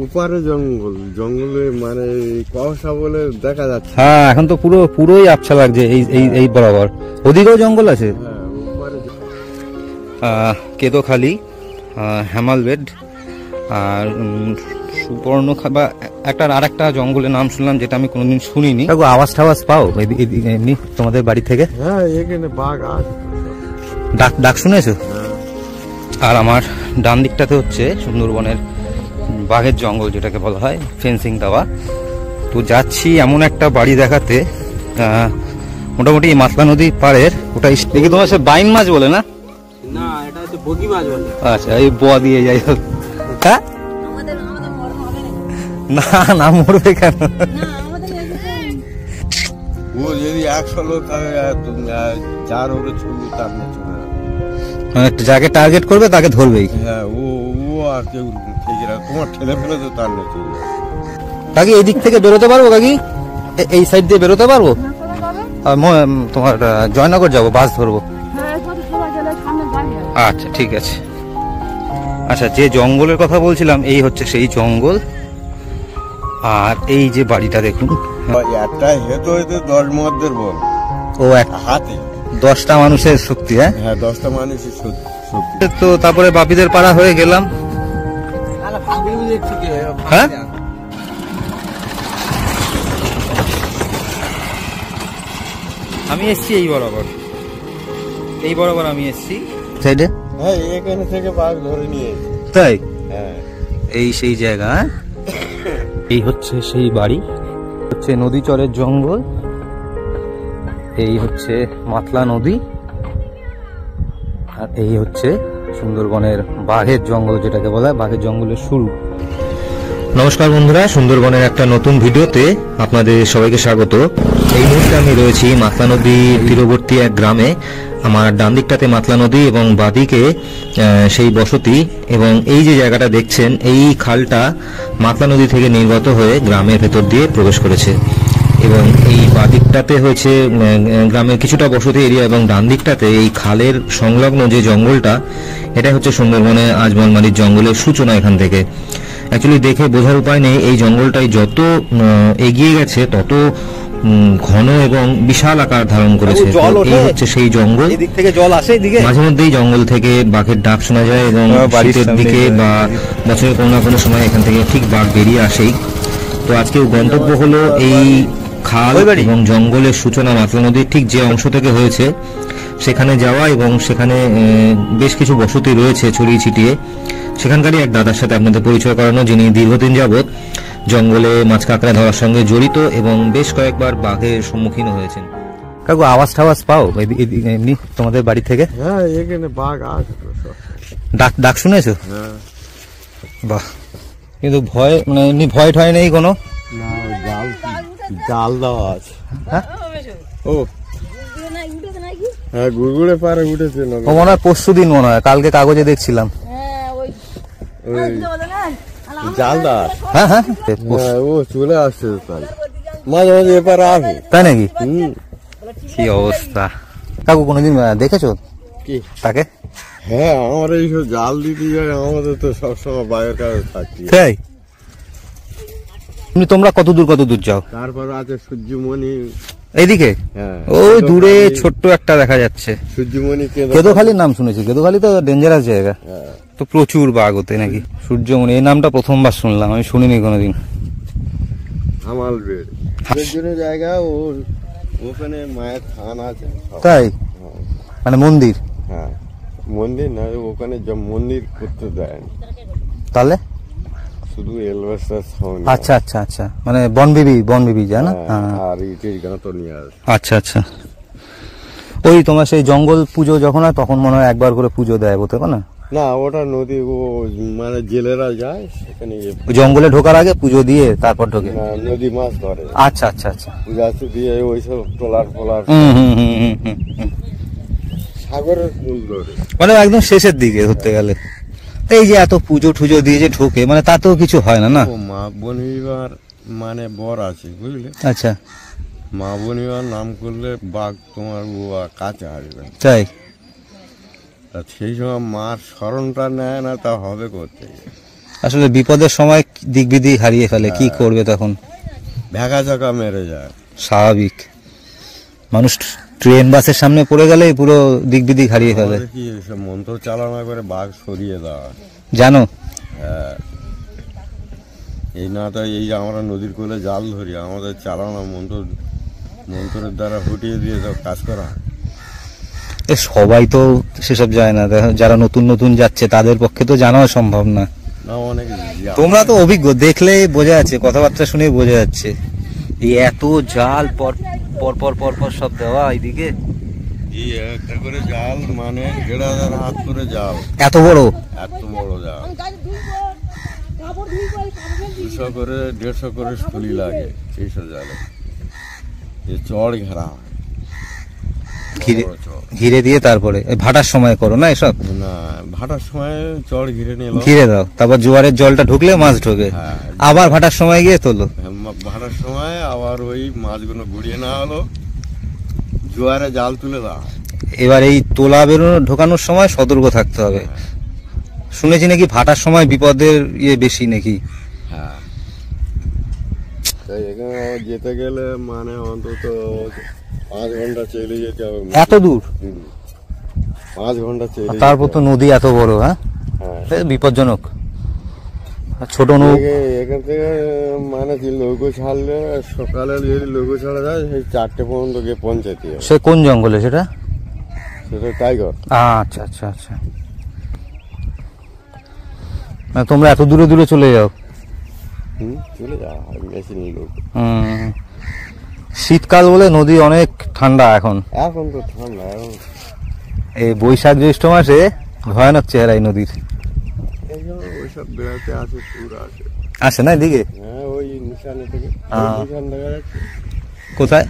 উপরে জঙ্গল, জঙ্গলে মানে কুয়াশা বলে দেখা যাচ্ছে। হ্যাঁ, এখন তো পুরোই আবছা লাগছে এই বরাবর। ওদিকেও জঙ্গল আছে। কেদোখালি, হেমালবেড আর সুবর্ণখা বা আরেকটা জঙ্গলের নাম শুনলাম যেটা আমি কোনোদিন শুনিনি। আওয়াজ টাওয়াজ পাও এমনি তোমাদের বাড়ি থেকে? হ্যাঁ, এখানে বাঘ আছে। ডাক শুনেছো? আর আমার ডান দিকটাতে হচ্ছে সুন্দরবনের বাঘের জঙ্গল, যেটাকে বলা হয় ফেন্সিং দেওয়া। তো যাচ্ছি এমন একটা বাড়ি দেখাতে, মোটামুটি মাতলা নদীর পাড়ের। ওটা দেখি তোমার সে বাইন মাছ বলে না? না, এটা হচ্ছে বগি মাছ বলে। আচ্ছা, এই বোয়া দিয়ে যাই হোক। হ্যাঁ, না না, মরবে কেন? ও যদি 100 লোক যার ওরে ছবি তার নিয়ে চলে যাবে। মানে যাকে টার্গেট করবে তাকে ধরবেই। হ্যাঁ, ও আর কেউ ঠিক রাখে, তোমার ঠেলে ফেলে তো তার নিয়ে চলে যাবে। কাকি এই দিক থেকে বেরোতে পারবো? কাকি এই সাইড দিয়ে বেরোতে পারবো? তোমার জয়নগর যাবো, বাস ধরবো। আচ্ছা, ঠিক আছে। আচ্ছা, যে জঙ্গলের কথা বলছিলাম এই হচ্ছে সেই জঙ্গল। আর এই যে বাড়িটা দেখুন, একটা হেতো হইতে 10 মধ্যের বল। ও এক হাতে 10টা মানুষের শক্তি। হ্যাঁ, 10টা মানুষের শক্তি। তো তারপরে বাপিদের পাড়া হয়ে গেলাম। হ্যাঁ, আমি এসছি এই বরাবর আমি এসছি সাইডে। হ্যাঁ, এখানে থেকে বাঘ ধরে নিয়ে তাই। হ্যাঁ, এই সেই জায়গা। এই হচ্ছে সেই বাড়ি, হচ্ছে নদী চরের জঙ্গল। এই হচ্ছে মাতলা নদী, আর এই হচ্ছে সুন্দরবনের বাঘের জঙ্গল, যেটাকে বলা হয় বাঘের জঙ্গলের শুরু। নমস্কার বন্ধুরা, সুন্দরবনের একটা নতুন ভিডিওতে আপনাদের সবাইকে স্বাগত। এই মুহূর্তে আমি রয়েছি মাতলা নদীর তীরবর্তী এক গ্রামে। আমার ডান দিকটাতে মাতলা নদী এবং বাদিকে সেই বসতি। এবং এই যে জায়গাটা দেখছেন, এই খালটা মাতলা নদী থেকে নির্গত হয়ে গ্রামের ভেতর দিয়ে প্রবেশ করেছে। এবং এই বাদিকটাতে হয়েছে গ্রামের কিছুটা বসতি এরিয়া, এবং ডান দিকটাতে এই খালের সংলগ্ন যে জঙ্গলটা, এটা হচ্ছে সুন্দরবনের আজমলমারির জঙ্গলের সূচনা এখান থেকে। অ্যাকচুয়ালি দেখে বোঝার উপায় নেই, এই জঙ্গলটাই যত এগিয়ে গেছে তত ঘন এবং বিশাল আকার ধারণ করেছে। এই হচ্ছে সেই জঙ্গল। এদিক থেকে জল আসে, এদিকে মাঝে মধ্যেই জঙ্গল থেকে বাঘের ডাক শোনা যায়, এবং শীতের দিকে বা বছরের কোনো না কোনো সময় এখান থেকে ঠিক বাঘ বেরিয়ে আসেই। তো আজকে গন্তব্য হলো এই খাল এবং জঙ্গলের সূচনা মাতলা নদীর ঠিক যে অংশ থেকে হয়েছে সেখানে যাওয়া, এবং সেখানে বেশ কিছু বসতি রয়েছে ছড়িয়ে ছিটিয়ে। সেখানকারই এক দাদার সাথে আপনাদের পরিচয় করানো, যিনি দীর্ঘদিন যাবৎ জঙ্গলে মাছ কাঁকড়া ধরার সঙ্গে জড়িত এবং বেশ কয়েকবার বাঘের সম্মুখীন হয়েছেন। কাকু আওয়াজ টাওয়াজ পাও এমনি তোমাদের বাড়ি থেকে? হ্যাঁ, এখানে বাঘ আছে। ডাক শুনেছো? হ্যাঁ। বাহ, কিন্তু ভয় মানে এমনি ভয় ঠয় নেই কোনো? না, জাল দেওয়া আছে। হ্যাঁ, ও হ্যাঁ, গুড়গুড়ে পারে উঠেছে না? ও মনে হয় পরশু দিন, মনে হয় কালকে কাগজে দেখছিলাম। জাল দেওয়া আছে। হ্যাঁ হ্যাঁ, ও চলে আসছে তাহলে, মাঝে মাঝে এপারে আসে। তাই নাকি? কি অবস্থা। কাকু কোনোদিন দেখেছো কি তাকে? হ্যাঁ, আমার এইসব জাল দিতে যায়, আমাদের তো সবসময় বাইরের কাছে থাকি। তাই? তোমরা কত দূর যাও? তারপর আছে সূর্যমণি এইদিকে। হ্যাঁ, ওই দূরে ছোট্ট একটা দেখা যাচ্ছে সূর্যমণি। কেদোখালির নাম শুনেছি, কেদোখালি তো ডেঞ্জারাস জায়গা, তো প্রচুর বাঘ হতে নাকি। সূর্যমণি এই নামটা প্রথমবার শুনলাম, আমি শুনিনি কোনোদিন। হামালবেড় জায়গা, ওখানে মায়ের থান আছে। তাই? মানে মন্দির? হ্যাঁ, মন্দির না, ওখানে মন্দির করতে দেয় তাহলে শুধু এলবেস্টার ছাউনি। আচ্ছা আচ্ছা আচ্ছা, মানে বনবিবি যায় না? আর ইটের গাঁথর নিয়ে আসে। আচ্ছা আচ্ছা, ওই তোমার সেই জঙ্গল পুজো যখন হয় তখন মনে হয় একবার করে পুজো দেয়, বলতে পারো না? না, ওটা নদী, ও মানে জেলেরা যায় সেখানে, জঙ্গলে ঢোকার আগে পুজো দিয়ে তারপর ঢোকে। নদী মাছ ধরে। আচ্ছা আচ্ছা আচ্ছা, পূজা দিয়ে ওইসব ট্রলার ফলার সাগরের ফুল ধরে, মানে একদম শেষের দিকে ধরতে গেলে। এই যে এত পুজো টুজো দিয়ে যে ঢোকে, মানে তাতেও কিছু হয় না? না, মা বনিবার মানে বর আছে, বুঝলে? আচ্ছা, মা বনিবার নাম করলে বাঘ তোমার কাছে আসবে। তাই? আর সেই সময় মার স্মরণটা নেয় না, তা হবে করতে আসলে বিপদের সময় দিক বিদিক হারিয়ে ফেলে, কি করবে তখন? ভেগা ঝাঁকা মেরে যায়। স্বাভাবিক, মানুষ ট্রেন বাসের সামনে পড়ে গেলে পুরো দিক বিদিক হারিয়ে ফেলে। আমাদের কি এসব মন্ত্র চালনা করে বাঘ সরিয়ে দেওয়া, জানো? হ্যাঁ। এই না তো এই যে আমরা নদীর কোলে জাল ধরি, আমাদের চালানো মন্ত্রের দ্বারা হটিয়ে দিয়ে সব কাজ করা। সবাই তো সেসব যায় না, যারা নতুন নতুন যাচ্ছে তাদের পক্ষে তো জানাও সম্ভব না। না অনেক তোমরা তো অভিজ্ঞ, দেখলে বোঝা যাচ্ছে, কথাবার্তা শুনে বোঝা যাচ্ছে। এই এত জাল পর পর পর পর পর সব দেওয়া এইদিকে, এই একটা করে জাল মানে 1,500 হাত করে জাল, এত বড় জাল। 200 করে 150 করে স্কুলি লাগে এইসব জালে। চড় ঘেরা ঘিরে দিয়ে তারপরে ভাটার সময় করো না এসব? না, ভাটার সময় চড় ঘিরে নিল, ঘিরে দাও, তারপর জোয়ারের জলটা ঢুকলে মাছ ঢোকে, আবার ভাটার সময় গিয়ে তোলো। ভাটার সময় আবার ওই মাছগুলো গুড়িয়ে না হলো জোয়ারে জাল তুলে দাও। এবার এই তোলা বেরোনো ঢোকানোর সময় সতর্ক থাকতে হবে। শুনেছি নাকি ভাটার সময় বিপদের বেশি নাকি? হ্যাঁ, তাই এখানে যেতে গেলে মানে অন্তত 5 ঘন্টা চলে যেতে হবে। এত দূর? 5 ঘন্টা চলে। তারপর তো নদী এত বড়, হ্যাঁ বিপজ্জনক। ছোট নৌকো এখান থেকে মানে নৌকো ছাড়লে সকালে যদি নৌকো ছাড়া যায় সেই 4টে পর্যন্ত গিয়ে পৌঁছাতে হবে। সে কোন জঙ্গলে সেটা? সেটা টাইগার। আচ্ছা আচ্ছা আচ্ছা, তোমরা এত দূরে দূরে চলে যাও? চলে যাও মেশিন লোক। শীতকাল বলে নদী অনেক ঠান্ডা এখন। এখন তো ঠান্ডা, এখন এই বৈশাখ জ্যৈষ্ঠ মাসে ভয়ানক চেহারা এই নদীর। ওইসব বেড়াতে আসে, টুর আসে। আসে না এদিকে? হ্যাঁ, ওই নিশানে থেকে। নিশান দেখা যাচ্ছে কোথায়?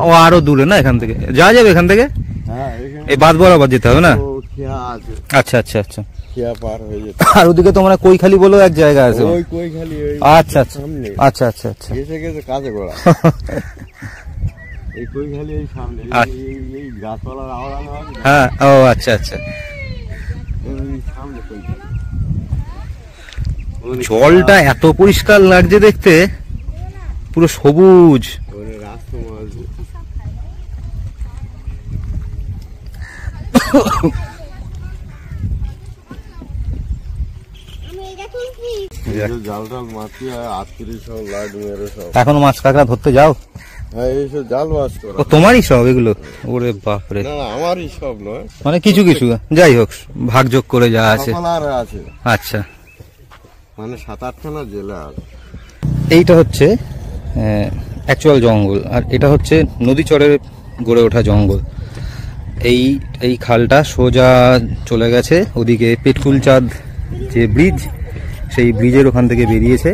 ও আরো দূরে না এখান থেকে? যাওয়া যাবে এখান থেকে? হ্যাঁ, এই বাদ বরাবর যেতে হবে না? খেয়া আছে। আচ্ছা আচ্ছা আচ্ছা, খেয়া পার হয়ে যেতে। আর ওদিকে তোমরা কৈখালি বলো এক জায়গা আছে? ওই কৈখালি। আচ্ছা আচ্ছা আচ্ছা আচ্ছা আচ্ছা, গেছে গেছে কাজে গোড়া। এই কৈখালি এই সামনে, এই গাছপালার আওড়ানো আছে। হ্যাঁ, ও আচ্ছা আচ্ছা। এই সামনে কৈখালি। জলটা এত পরিষ্কার লাগছে দেখতে, পুরো সবুজ। রাস্তা মাছ জাল টাল মাছি 38 লাইট মেরে সব। এখনো মাছ কাঁকড়া ধরতে যাও? হ্যাঁ, এইসব জাল মাছ করা। ও তোমারই সব এগুলো? ওরে বাপরে। না, আমারই সব নয়, মানে কিছু কিছু, যাই হোক ভাগযোগ করে যা আছে। আছে। আচ্ছা, মানে 7-8খানা জেলা আছে। এইটা হচ্ছে অ্যাকচুয়াল জঙ্গল, আর এটা হচ্ছে নদী চরে গড়ে ওঠা জঙ্গল। এই খালটা সোজা চলে গেছে ওদিকে পেটকুলচাঁদ যে ব্রিজ, সেই ব্রিজের ওখান থেকে বেরিয়েছে,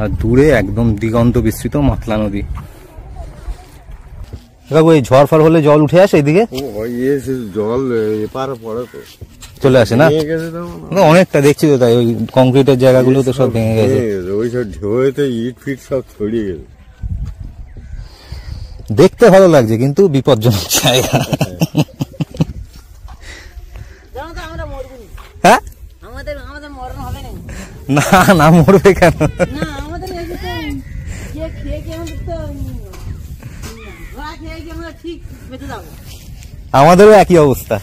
আর দূরে একদম দিগন্ত বিস্তৃত মাতলা নদী। বাবু, এই ঝড় ফড় হলে জল উঠে আসে এইদিকে? জল এপারে পড়ে তো চলে আসে না? অনেকটা দেখছি তো, তাই ওই কংক্রিটের জায়গাগুলো তো সব ভেঙে গেছে। ওই সব ঢেউতে ইট ফিট সব ছড়িয়ে গেছে। দেখতে ভালো লাগছে কিন্তু বিপজ্জনক জায়গা। হ্যাঁ, না না, মরবে কেন? আমাদেরও একই অবস্থা।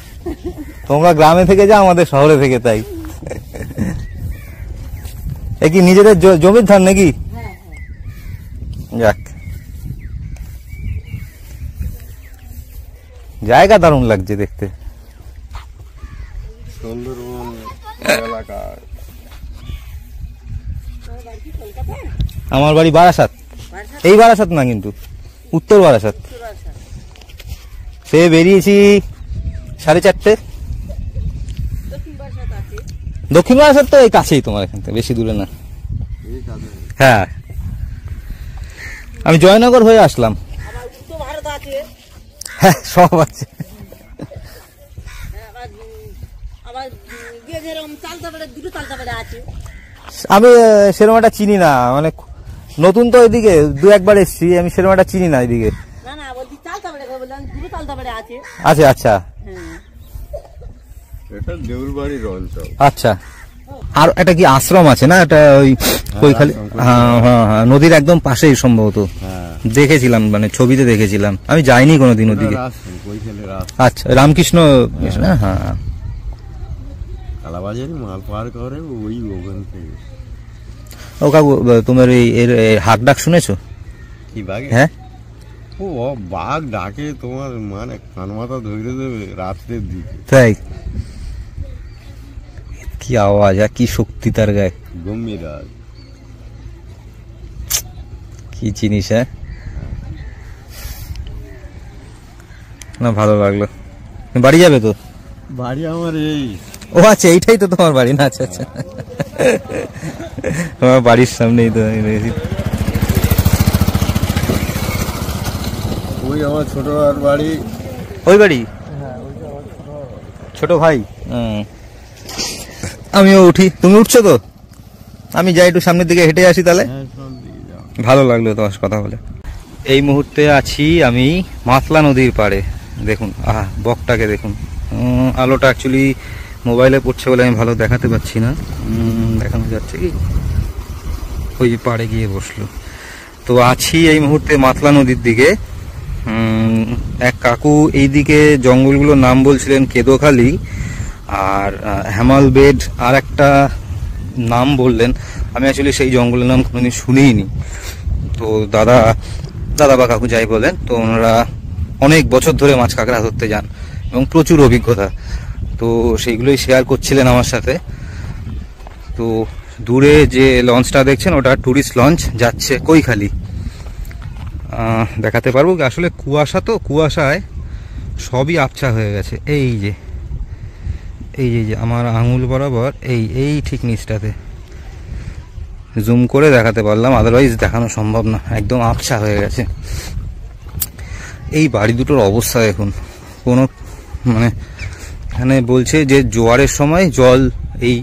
তোমরা গ্রামে থেকে যাও, আমাদের শহরে থেকে তাই। এ কি নিজেদের জমির ধান নাকি? যাক, জায়গা দারুণ লাগছে দেখতে। সুন্দরবন এলাকা। আমার বাড়ি বারাসাত। এই বারাসাত না, কিন্তু উত্তর বারাসাত। সে বেরিয়েছি 4:30। দক্ষিণ বারাসাত তো এই কাছেই, তোমার এখান থেকে বেশি দূরে না। হ্যাঁ, আমি জয়নগর হয়ে আসলাম। হ্যাঁ, সব আছে। আমি সেরকম একটা চিনি না, মানে নতুন তো এদিকে 2-1বার এসছি, আমি সেরকম একটা চিনি না এদিকে। আচ্ছা আচ্ছা, এটা দেউলবাড়ির অঞ্চল। আচ্ছা, আর এটা কি আশ্রম আছে না? এটা ওই কৈখালি, হ্যাঁ হ্যাঁ হ্যাঁ, নদীর একদম পাশেই সম্ভবত। হ্যাঁ, দেখেছিলাম, মানে ছবিতে দেখেছিলাম, আমি যাইনি কোনোদিন ওদিকে। কৈখালের আচ্ছা, রামকৃষ্ণ মিশন, হ্যাঁ। কালাবাজারি মাল পার করে ওই ওখান থেকে। ও কাকু, তোমার এই এর হাক ডাক শুনেছো? কি বাঘ? হ্যাঁ, ও বাঘ ডাকে তোমার মানে কান মাথা ধরে দেবে রাত্রের দিকে। তাই? কি আওয়াজ আর কি শক্তি তার গায়ে, গম্ভীর আওয়াজ। কি জিনিস! হ্যাঁ, না ভালো লাগলো। বাড়ি যাবে তো? বাড়ি আমার এই। ও আচ্ছা, এইটাই তো তোমার বাড়ি না? আচ্ছা আচ্ছা, তোমার বাড়ির সামনেই তো আমি রয়েছি। ওই আমার ছোট আর বাড়ি। ওই বাড়ি? ছোট ভাই। আমিও উঠি, তুমি উঠছো তো? আমি যাই একটু সামনের দিকে হেঁটে আসি তাহলে। ভালো লাগলো তোমার কথা বলে। এই মুহূর্তে আছি আমি মাতলা নদীর পাড়ে। দেখুন, আহা বকটাকে দেখুন। আলোটা অ্যাকচুয়ালি মোবাইলে পড়ছে বলে আমি ভালো দেখাতে পাচ্ছি না। দেখানো যাচ্ছে কি? ওই পাড়ে গিয়ে বসলো। তো আছি এই মুহূর্তে মাতলা নদীর দিকে। এক কাকু এইদিকে জঙ্গলগুলোর নাম বলছিলেন, কেদোখালি আর হেমাল বেড, আর একটা নাম বললেন। আমি অ্যাকচুয়ালি সেই জঙ্গলের নাম কোনোদিন শুনিনি। তো দাদা বা কাকু যাই বলেন, তো ওনারা অনেক বছর ধরে মাছ কাঁকড়া ধরতে যান এবং প্রচুর অভিজ্ঞতা। তো সেইগুলোই শেয়ার করছিলেন আমার সাথে। তো দূরে যে লঞ্চটা দেখছেন ওটা ট্যুরিস্ট লঞ্চ, যাচ্ছে কৈখালি। দেখাতে পারবো কি? আসলে কুয়াশা, তো কুয়াশায় সবই আবছা হয়ে গেছে। এই যে আমার আঙুল বরাবর এই ঠিক নিচটাতে জুম করে দেখাতে পারলাম, আদারওয়াইজ দেখানো সম্ভব না, একদম আবছা হয়ে গেছে। এই বাড়ি দুটোর অবস্থা দেখুন, কোনো মানে এখানে বলছে যে জোয়ারের সময় জল এই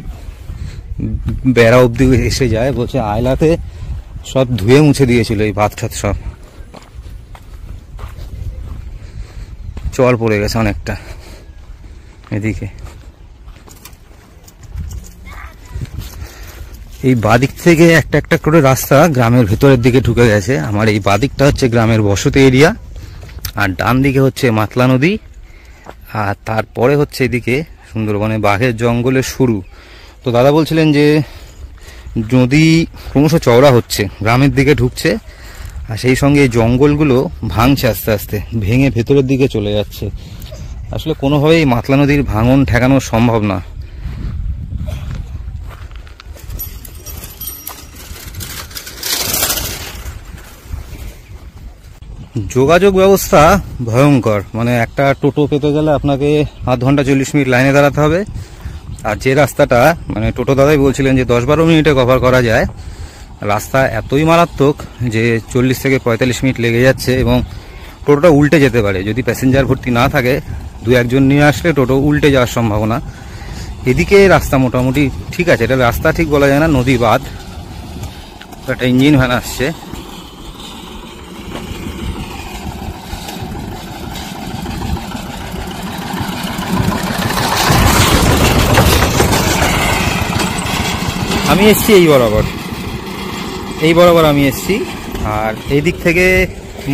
বেড়া অবধি এসে যায়। বলছে আয়লাতে সব ধুয়ে মুছে দিয়েছিল এই ভাত ঠাত, সব জল পড়ে গেছে অনেকটা এদিকে। এই বাদিক থেকে একটা একটা করে রাস্তা গ্রামের ভেতরের দিকে ঢুকে গেছে। আমার এই বাদিকটা হচ্ছে গ্রামের বসতি এরিয়া, আর ডান দিকে হচ্ছে মাতলা নদী, আর তারপরে হচ্ছে এদিকে সুন্দরবনে বাঘের জঙ্গলের শুরু। তো দাদা বলছিলেন যে নদী ক্রমশ চওড়া হচ্ছে, গ্রামের দিকে ঢুকছে, আর সেই সঙ্গে এই জঙ্গলগুলো ভাঙছে আস্তে আস্তে, ভেঙে ভেতরের দিকে চলে যাচ্ছে। আসলে কোনোভাবেই মাতলা নদীর ভাঙন ঠেকানো সম্ভব না। যোগাযোগ ব্যবস্থা ভয়ঙ্কর, মানে একটা টোটো পেতে গেলে আপনাকে আধ ঘন্টা 40 মিনিট লাইনে দাঁড়াতে হবে। আর যে রাস্তাটা, মানে টোটো দাদাই বলছিলেন যে 10-12 মিনিটে কভার করা যায়, রাস্তা এতই মারাত্মক যে 40 থেকে 45 মিনিট লেগে যাচ্ছে, এবং টোটোটা উল্টে যেতে পারে যদি প্যাসেঞ্জার ভর্তি না থাকে। 2-1 নিয়ে আসলে টোটো উল্টে যাওয়ার সম্ভাবনা। এদিকে রাস্তা মোটামুটি ঠিক আছে, এটা রাস্তা ঠিক বলা যায় না, নদী বাঁধ। একটা ইঞ্জিন ভ্যান আসছে। আমি এসছি এই বরাবর আমি এসছি, আর এই দিক থেকে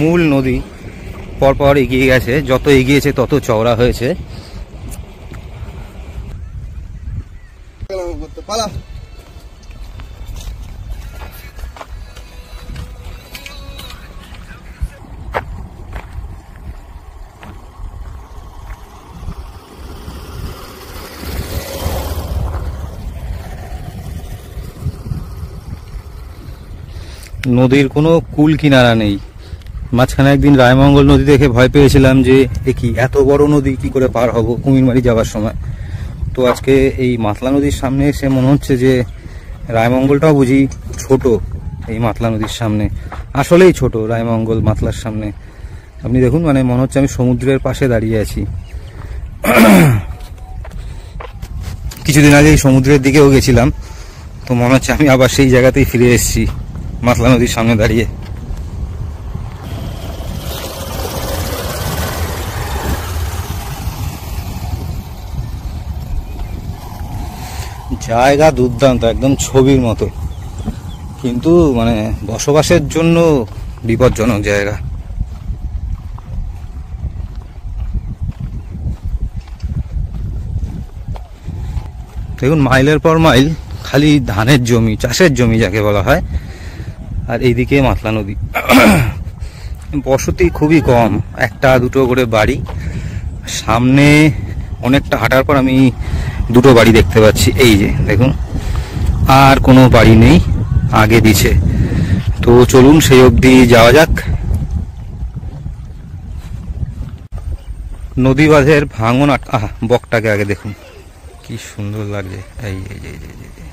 মূল নদী পরপর এগিয়ে গেছে, যত এগিয়েছে তত চওড়া হয়েছে। নদীর কোনো কুল কিনারা নেই। মাঝখানে একদিন রায়মঙ্গল নদী দেখে ভয় পেয়েছিলাম যে কি এত বড় নদী কি করে পার হব কুমিরমারি যাওয়ার সময়। তো আজকে এই মাতলা নদীর সামনে এসে মনে হচ্ছে যে রায়মঙ্গলটাও বুঝি ছোট এই মাতলা নদীর সামনে। আসলেই ছোট রায়মঙ্গল মাতলার সামনে। আপনি দেখুন, মানে মনে হচ্ছে আমি সমুদ্রের পাশে দাঁড়িয়ে আছি। কিছুদিন আগেই সমুদ্রের দিকেও গেছিলাম, তো মনে হচ্ছে আমি আবার সেই জায়গাতেই ফিরে এসেছি, মাতলা নদীর সামনে দাঁড়িয়ে। জায়গা দুর্দান্ত, একদম ছবির মতো, কিন্তু মানে বসবাসের জন্য বিপজ্জনক জায়গা। দেখুন মাইলের পর মাইল খালি ধানের জমি, চাষের জমি যাকে বলা হয়, আর এইদিকে মাতলা নদী। বসতি খুবই কম, একটা দুটো করে বাড়ি। সামনে অনেকটা হাঁটার পর আমি দুটো বাড়ি দেখতে পাচ্ছি, এই যে দেখুন, আর কোনো বাড়ি নেই, আগে দিছে। তো চলুন সেই অবধি যাওয়া যাক। নদী বাঁধের ভাঙন বকটাকে আগে দেখুন, কি সুন্দর লাগছে। এই এই এই এই এই এই।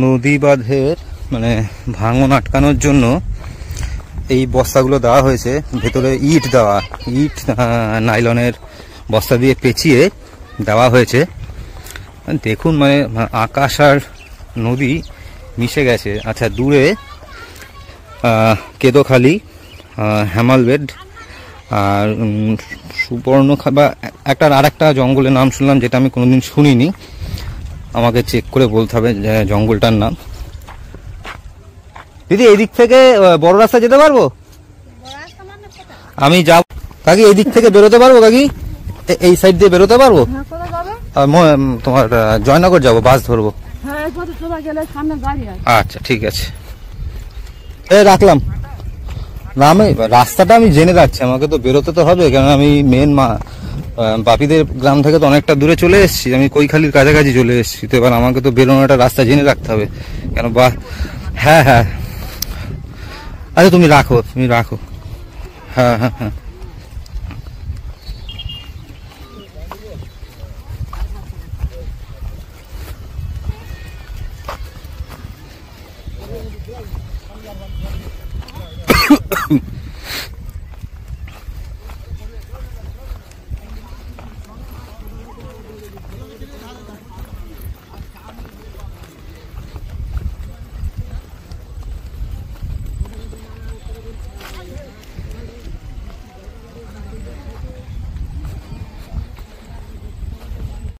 নদী বাঁধের মানে ভাঙন আটকানোর জন্য এই বস্তাগুলো দেওয়া হয়েছে, ভেতরে ইট দেওয়া, ইট নাইলনের বস্তা দিয়ে পেঁচিয়ে দেওয়া হয়েছে। দেখুন মানে আকাশ আর নদী মিশে গেছে। আচ্ছা, দূরে কেদোখালি, হেমালবেড আর সুবর্ণখা বা আরেকটা জঙ্গলের নাম শুনলাম, যেটা আমি কোনোদিন শুনিনি, আমাকে চেক করে বলতে হবে জঙ্গলটার নাম। দিদি এই দিক থেকে বড় রাস্তা যেতে পারবো? আমি যাব কাকি, এই দিক থেকে বেরোতে পারবো কাকি? এই সাইড দিয়ে বেরোতে পারবো? তোমার জয়নগর যাব, বাস ধরবো। আচ্ছা ঠিক আছে, রাখলাম। না আমি রাস্তাটা আমি জেনে রাখছি, আমাকে তো বেরোতে তো হবে, কারণ আমি মেন বাপিদের গ্রাম থেকে তো অনেকটা দূরে চলে এসেছি, আমি কৈখালির কাছাকাছি চলে এসেছি। তো এবার আমাকে তো বেরোনোর একটা রাস্তা জেনে রাখতে হবে, কেন বা হ্যাঁ হ্যাঁ। আচ্ছা তুমি রাখো, তুমি রাখো। হ্যাঁ হ্যাঁ হ্যাঁ।